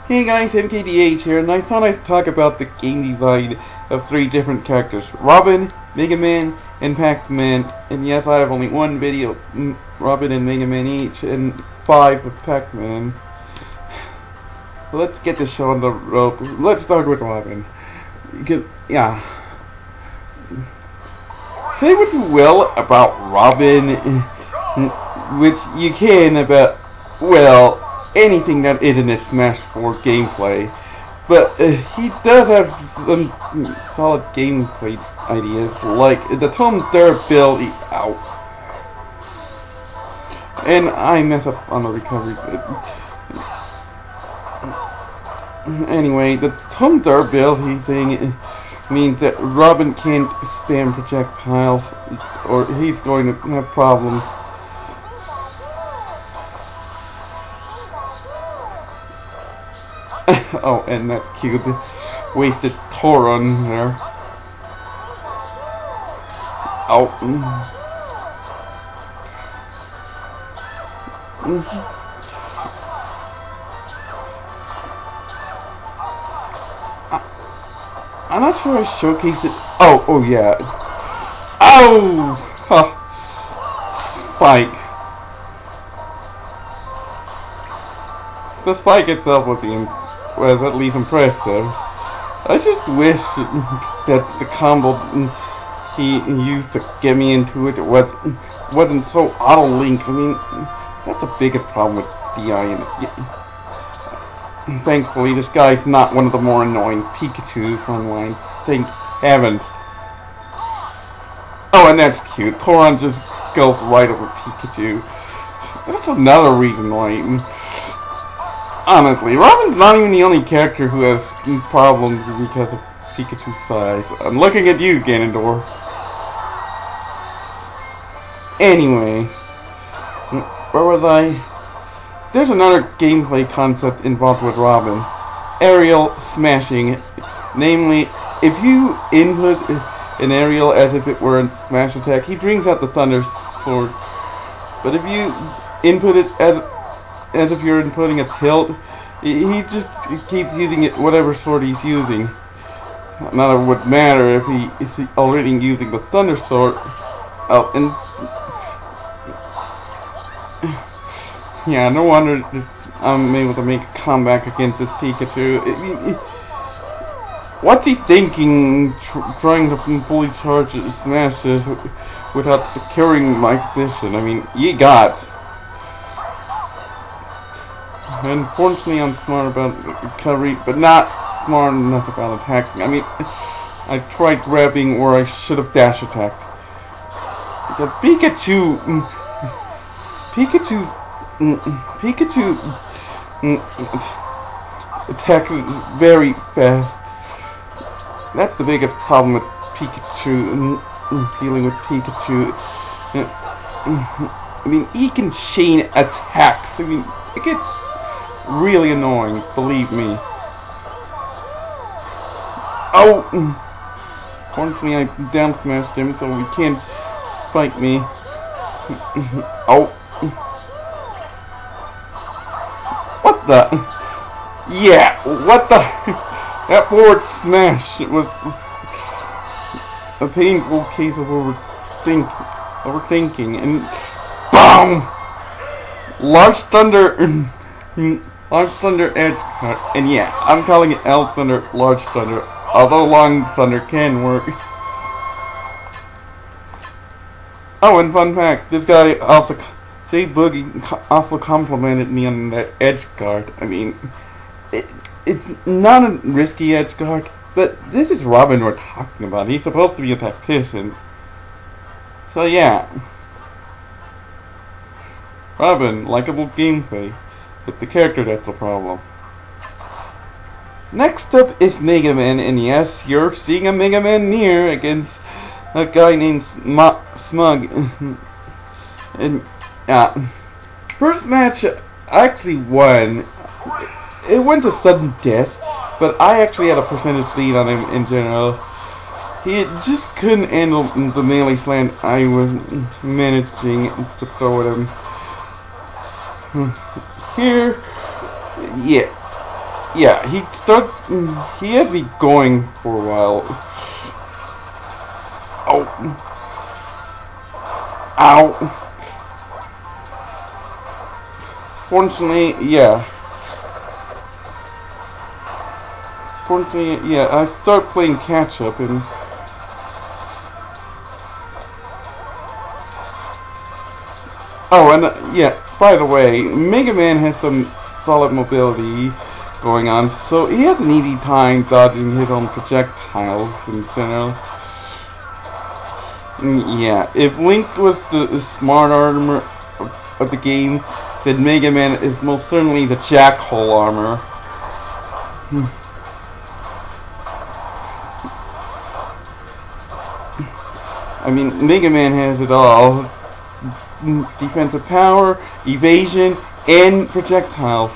Hey guys, MKDH here, and I thought I'd talk about the game design of 3 different characters: Robin, Mega Man, and Pac-Man. And yes, I have only one video, Robin and Mega Man each, and 5 of Pac-Man. Let's get the show on the road. Let's start with Robin. Yeah. Say what you will about Robin, which you can about, well, anything that isn't a Smash 4 gameplay, but he does have some solid gameplay ideas, like the tone durability. Ow. And I mess up on the recovery. Anyway, the tone durability thing means that Robin can't spam projectiles, or he's going to have problems. Oh, and that's cute. Wasted Toron there. Oh. I'm not sure I showcased it. Oh yeah. Oh! Huh. Spike. The spike itself was at least impressive. I just wish that the combo he used to get me into it wasn't so auto-link. I mean, that's the biggest problem with DI. Thankfully, this guy's not one of the more annoying Pikachus online. Thank heavens. Oh, and that's cute. Toron just goes right over Pikachu. That's another reason why. Honestly, Robin's not even the only character who has problems because of Pikachu's size. I'm looking at you, Ganondorf. Anyway, where was I? There's another gameplay concept involved with Robin: aerial smashing. Namely, if you input an aerial as if it were a smash attack, he brings out the Thunder Sword. But if you input it as if you're inputting a tilt, he just keeps using it, whatever sword he's using. Not it would matter if he's already using the Thunder Sword. Oh, and yeah, no wonder I'm able to make a comeback against this Pikachu. What's he thinking, trying to fully charge smashes without securing my position? I mean, you got. Unfortunately, I'm smart about recovery, but not smart enough about attacking. I mean, I tried grabbing where I should have dash attacked. Because Pikachu attacks very fast. That's the biggest problem with Pikachu, dealing with Pikachu. I mean, he can chain attacks. I mean, it gets really annoying, believe me. Oh! Fortunately, I down smashed him, so he can't spike me. Oh! What the? Yeah, what the? That forward smash, it was a painful case of overthinking, and BOOM! Large Thunder. Large Thunder Edge Guard, and yeah, I'm calling it L Thunder, Large Thunder, although Long Thunder can work. Oh, and fun fact, this guy also, Jay Boogie also complimented me on that Edge Guard. I mean, it's not a risky Edge Guard, but this is Robin we're talking about. He's supposed to be a tactician. So yeah. Robin, likable gameplay. It's the character that's the problem. Next up is Mega Man, and yes, you're seeing a Mega Man near against a guy named Smug. And first match, I actually won. It went to sudden death, but I actually had a percentage lead on him in general. He just couldn't handle the melee slam I was managing to throw at him. Here, yeah. yeah, he has me going for a while. Oh. Ow. Fortunately, yeah. Fortunately, yeah, I start playing catch up and oh, and yeah, by the way, Mega Man has some solid mobility going on, so he has an easy time dodging his own projectiles in general. Yeah, if Link was the smart armor of the game, then Mega Man is most certainly the jackhole armor. I mean, Mega Man has it all. Defensive power, evasion, and projectiles.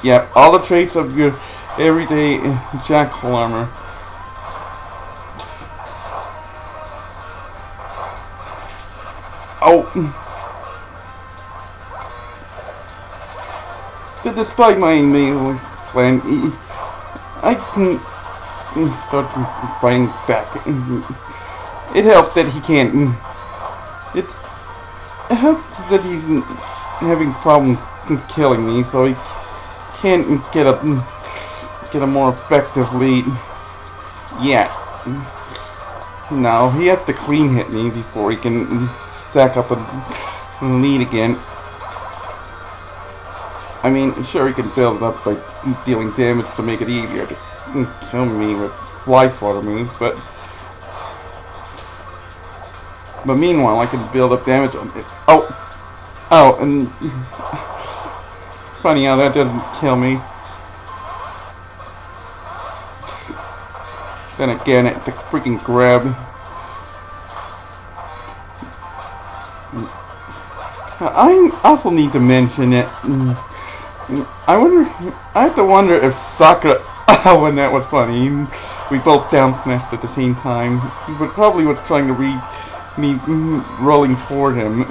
Yeah, all the traits of your everyday jackal armor. Oh. But despite my melee plan, I can start fighting back. It helps that he can't. It helps that he's having problems killing me, so he can't get a more effective lead. Yeah. No, he has to clean hit me before he can stack up a lead again. I mean, sure, he can build it up by dealing damage to make it easier to kill me with fly swatter moves, but meanwhile, I can build up damage on it. Oh, and funny how that doesn't kill me. Then again, it's a freaking grab. I also need to mention it. I have to wonder if Sakura, when that was funny, we both down smashed at the same time, but probably was trying to read me rolling toward him.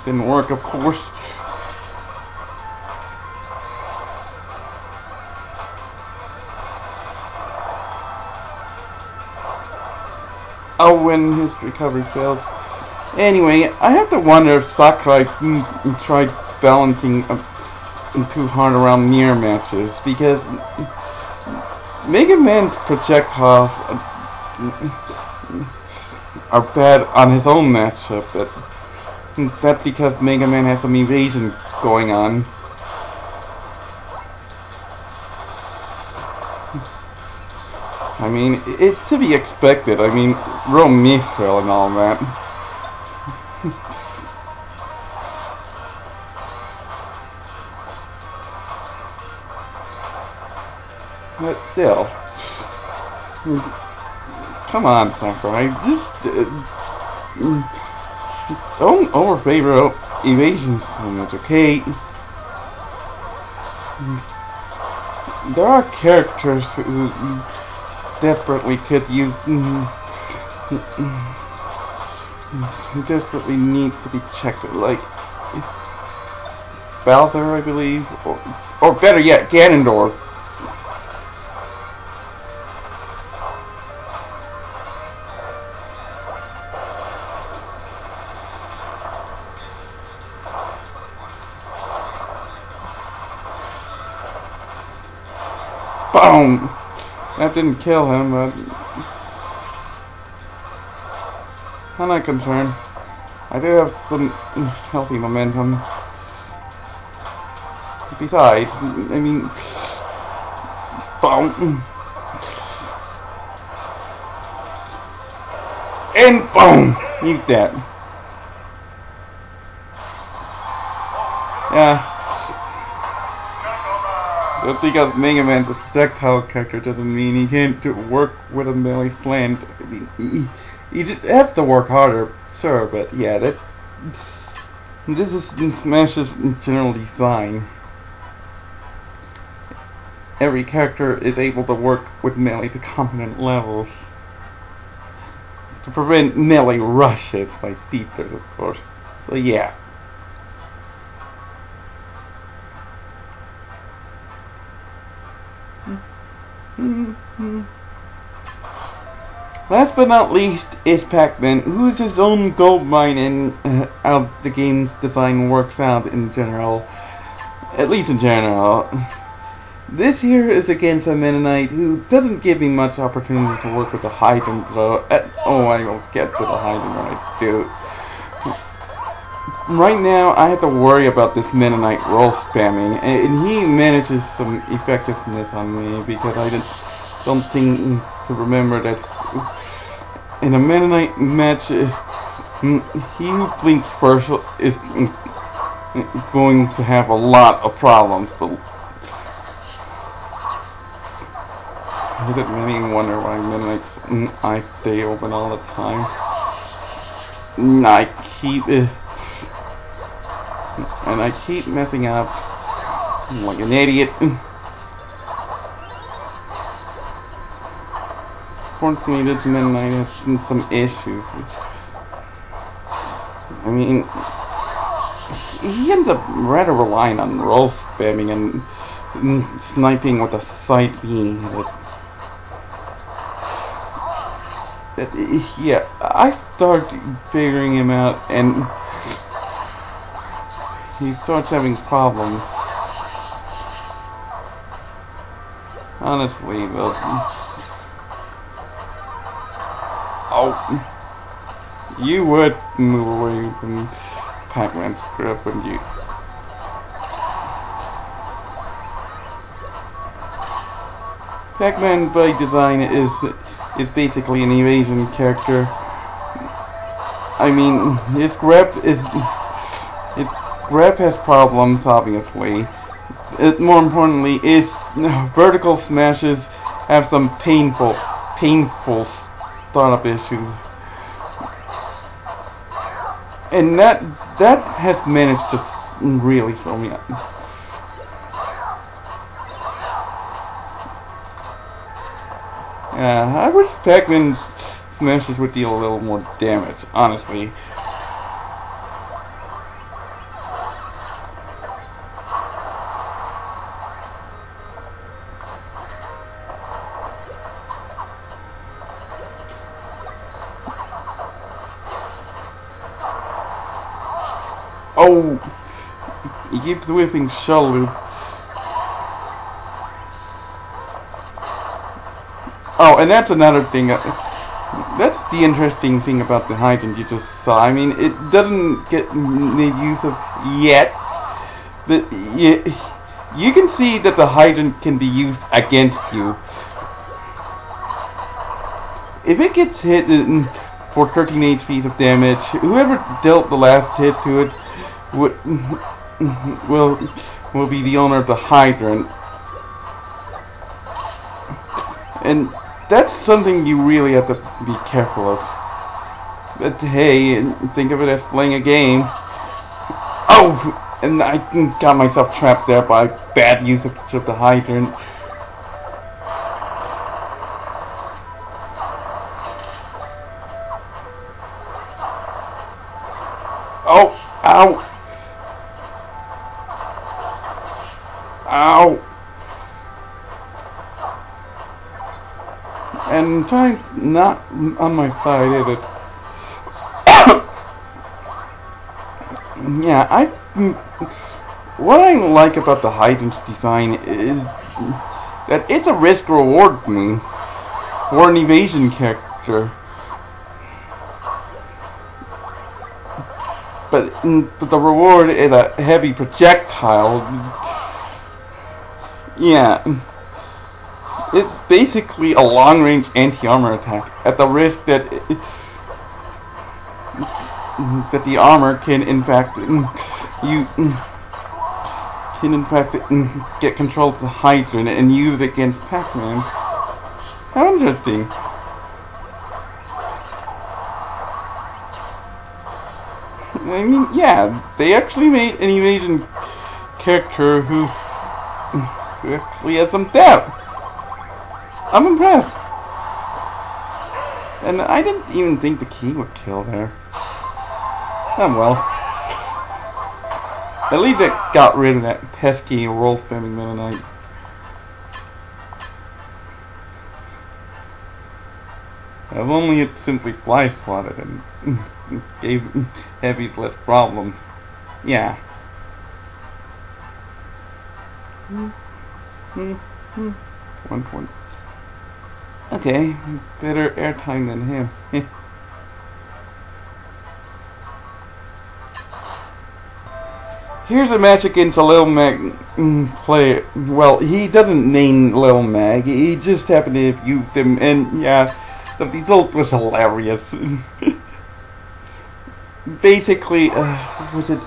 Didn't work, of course. Oh, when his recovery failed. Anyway, I have to wonder if Sakurai tried balancing too hard around mirror matches, because Mega Man's projectiles are bad on his own matchup, but that's because Mega Man has some evasion going on. I mean, it's to be expected. I mean, real missile and all that. But still, come on, Sakurai, just don't overfavor evasion so much, okay? There are characters who desperately could use, who desperately need to be checked, like Bowser, I believe, or better yet, Ganondorf. Boom! That didn't kill him, but I'm not concerned. I do have some healthy momentum. Besides, I mean, boom! And boom! He's dead. Yeah. Just because Mega Man's a projectile character doesn't mean he can't work with a melee slant. I mean, he just has to work harder, sure, but yeah, this is Smash's general design. Every character is able to work with melee to competent levels to prevent melee rushes by speedsters, of course. So yeah. Last but not least is Pac-Man, who is his own gold mine in how the game's design works out in general. At least in general. This here is against a Mennonite who doesn't give me much opportunity to work with the hydrant though. Oh, I will get to the hydrant when I do. Right now, I have to worry about this Mennonite roll spamming, and he manages some effectiveness on me because I don't think to remember that in a Mennonite match, he who blinks first is going to have a lot of problems. It made me wonder why Mennonites I stay open all the time. I keep messing up like an idiot. Fortunately, this Mennonite has some issues. I mean, he ends up rather relying on roll spamming and sniping with a side beam. Yeah, I start figuring him out, and he starts having problems. Honestly, well, oh, you would move away from Pac-Man's grip, wouldn't you? Pac-Man by design is basically an evasion character. I mean, his grab has problems, obviously. More importantly, his vertical smashes have some painful startup issues. And that has managed to really throw me up. I wish Pac-Man's smashes would deal a little more damage, honestly. Oh, he keeps whipping shell loop. Oh, and that's another thing. That's the interesting thing about the hydrant you just saw. I mean, it doesn't get made use of yet, but you can see that the hydrant can be used against you. If it gets hit for 13 HP of damage, whoever dealt the last hit to it will be the owner of the hydrant. And that's something you really have to be careful of. But hey, think of it as playing a game. Oh! And I got myself trapped there by bad usage of the hydrant. Oh! Ow! Ow! And time's not on my side, is it? Yeah, what I like about the hydrant's design is that it's a risk-reward move for an evasion character. But the reward is a heavy projectile. Yeah. It's basically a long-range anti-armor attack at the risk that the armor can in fact get control of the hydrant and use it against Pac-Man. How interesting. I mean, yeah, they actually made an evasion character who actually has some depth. I'm impressed. And I didn't even think the key would kill there. Oh well. At least it got rid of that pesky roll spamming Mennonite. If only it simply fly swatted and gave heavies less problems. Yeah. 1 point. Okay, better airtime than him. Here's a match against a Lil Mag player. Well, he doesn't name Lil Mag. He just happened to have used him, and yeah, the result was hilarious. Basically, was it?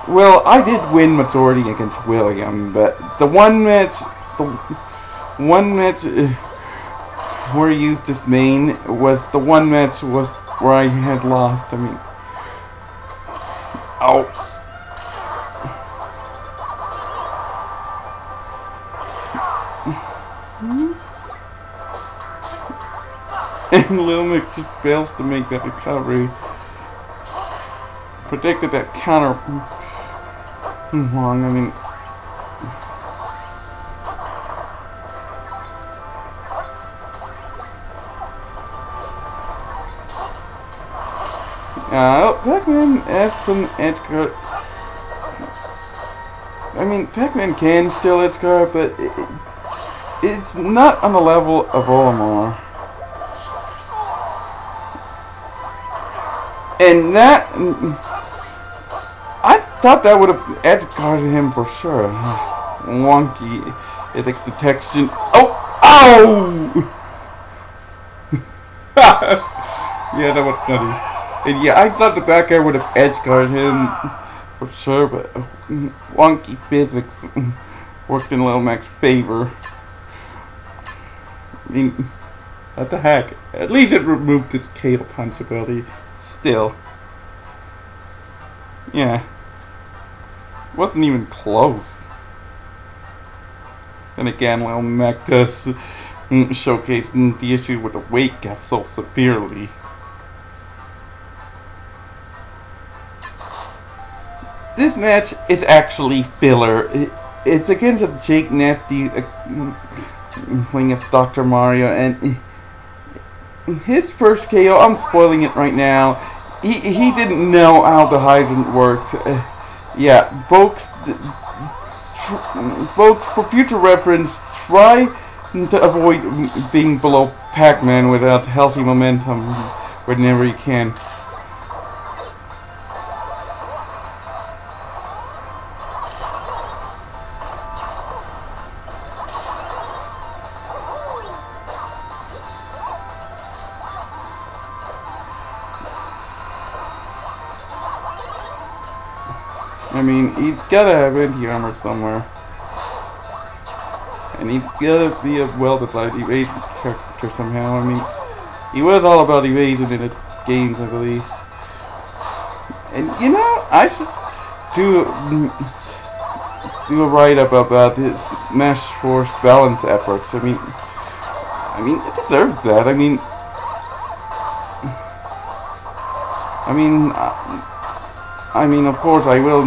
Well, I did win majority against William, but the one match where I used this main was the one match was where I had lost. I mean, oh. And Lil Mix just fails to make that recovery. Predicted that counter wrong. I mean, Pac-Man has some edge guard. I mean, Pac-Man can still edge guard, but it's not on the level of Olimar. And that, I thought that would have edge guarded him for sure. Wonky ethics detection. Oh! Ow! Yeah, that was funny. And yeah, I thought the back air would have edge guarded him for sure, but wonky physics worked in Lil Mac's favor. I mean, what the heck? At least it removed his Kato punch ability. Still. Yeah. Wasn't even close. And again, Lil Mac does showcase the issue with the weight gap so severely. This match is actually filler. It's against a Jake Nasty playing as Dr. Mario, and his first KO, I'm spoiling it right now, he didn't know how the hydrant worked. Yeah, folks, for future reference, try to avoid being below Pac-Man without healthy momentum whenever you can. I mean, he's gotta have anti-armor somewhere. And he's gotta be a well-designed evade character somehow. I mean, he was all about evading in the games, I believe. And, you know, I should do a write-up about his Smash Force balance efforts. I mean, it deserves that. I mean, of course, I will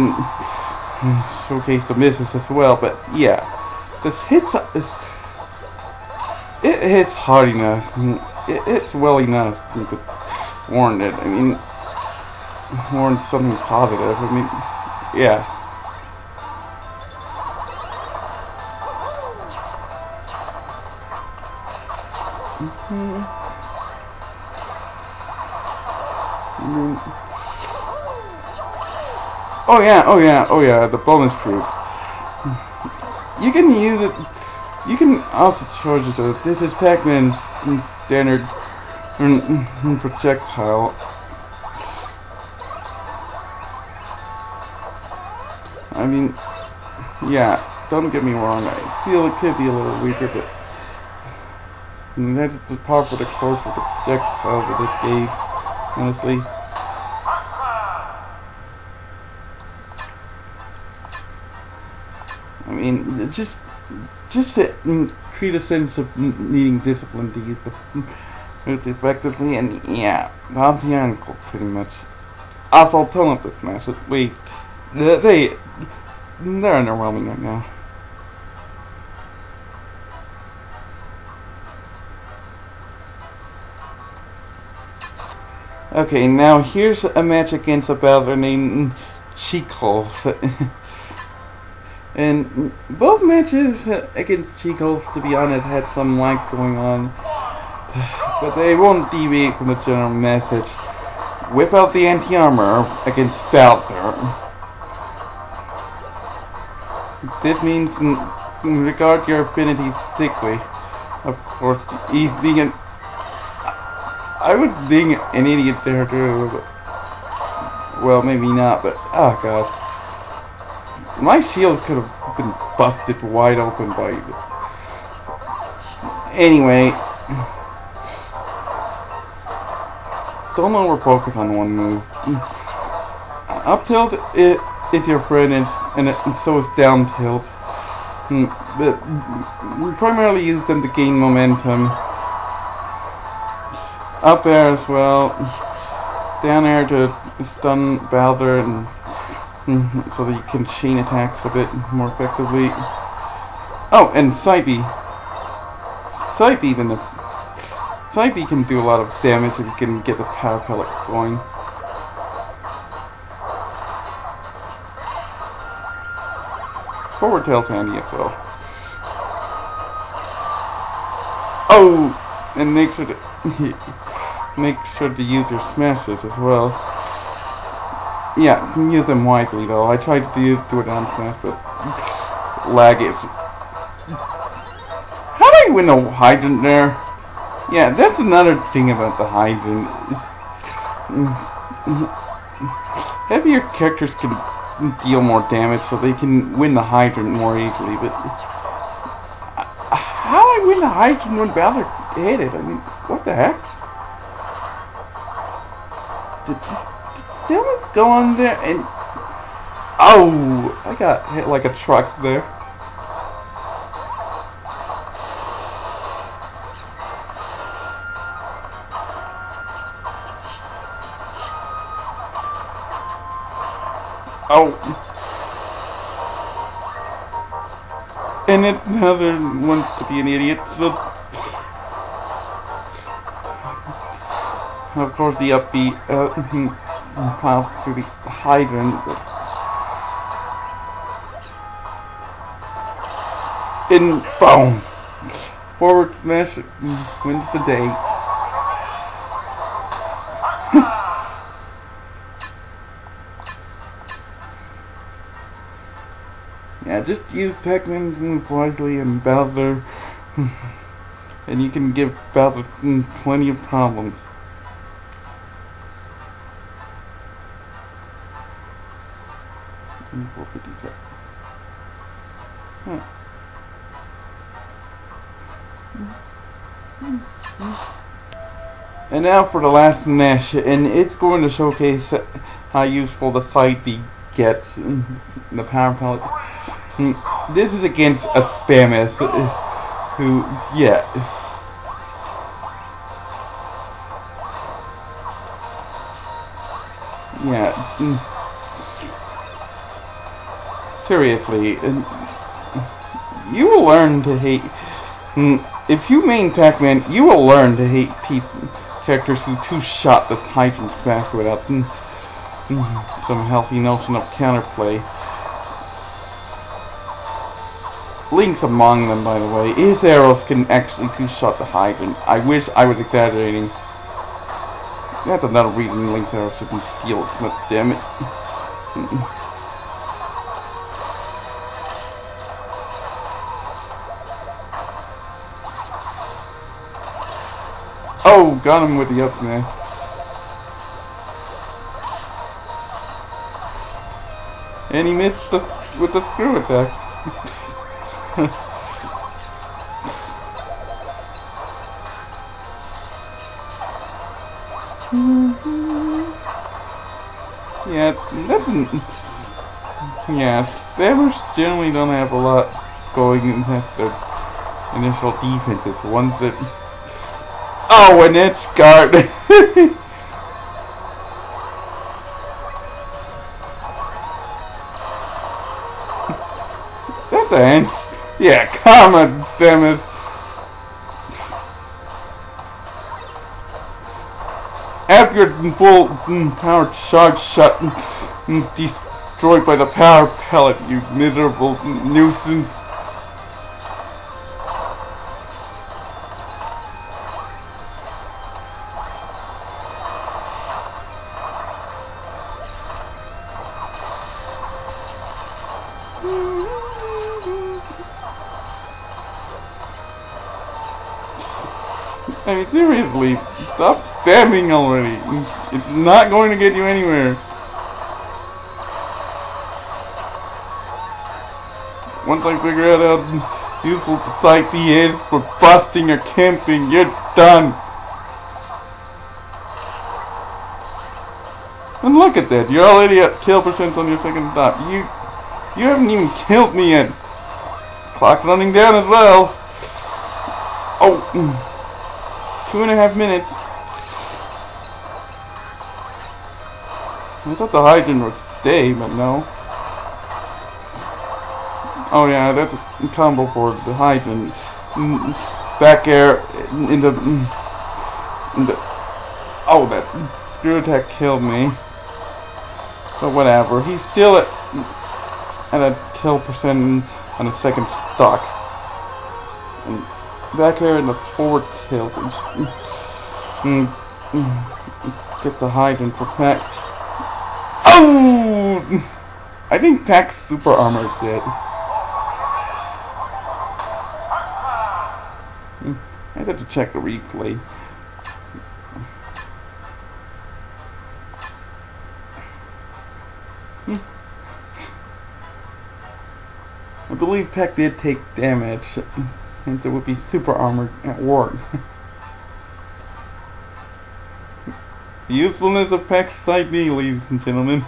showcase the misses as well, but yeah, this hits. It hits hard enough. It hits well enough to warrant it. I mean, warrant something positive. I mean, yeah. Oh yeah, the bonus group. You can use it, you can also charge it though. This is Pac-Man's standard projectile. I mean, yeah, don't get me wrong, I feel it could be a little weaker, but that's the part for the course of the projectile of this game, honestly. I mean, just to create a sense of needing discipline to use the moves effectively, and yeah, Bob's the uncle, pretty much. Also, tone up the Smash, at least. They're underwhelming right now. Okay, now here's a match against a battler named Chico. And both matches against Chico, to be honest, had some lag going on. But they won't deviate from the general message. Whip out the anti-armor against Bowser. This means regard your affinities thickly. Of course, he's being an... I was being an idiot there too. But, well, maybe not, but... Oh, God. My shield could have been busted wide open by... Anyway... Don't over-focus on one move. Up tilt is your friend, and so is down tilt. But we primarily use them to gain momentum. Up air as well. Down air to stun Bowser, and so that you can chain attacks a bit more effectively. Oh, and side B. Side B then the... Side B can do a lot of damage if you can get the power pellet going. Forward tail's handy as well. Oh! And make sure to use your smashes as well. Yeah, use them wisely though. I tried to do a down smash, but lag is... How do I win a hydrant there? Yeah, that's another thing about the hydrant. Heavier characters can deal more damage, so they can win the hydrant more easily, but... How do I win the hydrant when Bowser hit it? I mean, what the heck? Did Dylan's go on there and... Oh! I got hit like a truck there. Oh! And another wants to be an idiot, so... Of course the upbeat piles through the hydrant, but... And boom! Forward smash wins the day. Yeah, just use Pac-Man's moves wisely and Bowser, and you can give Bowser plenty of problems. Huh. And now for the last match, and it's going to showcase how useful the side B gets, the power pellet. This is against a Spamus, who, yeah. Yeah. Seriously, you will learn to hate... If you main Pac-Man, you will learn to hate characters who two-shot the hydrant smash without some healthy notion of counterplay. Link's among them, by the way. His arrows can actually two-shot the hydrant. I wish I was exaggerating. That's another reason Link's arrows shouldn't deal much damage. Oh, got him with the up smash. And he missed with the screw attack. Yeah, spammers generally don't have a lot going past their initial defenses. The ones that... Oh, an edge guard! That's the end. Yeah, come on, Samus. have your full power charge shot destroyed by the power pellet, you miserable nuisance. I mean, seriously, stop spamming already. It's not going to get you anywhere. Once I figure out how useful the Type B is for busting or camping, you're done. And look at that, you're already at kill percent on your second stop. You haven't even killed me yet. Clock's running down as well. Oh. 2.5 minutes. I thought the hydrant would stay, but no. Oh yeah, that's a combo for the hydrant. Back air in the oh, that screw attack killed me. But whatever. He's still at a kill percent on the second stock. And back air in the forward tilt. Get the hydrant for Pac. Oh! I think Pac's super armor is dead. I have to check the replay. I believe Pac did take damage, and it would be super armored at work. The usefulness of Pac's Type B, ladies and gentlemen.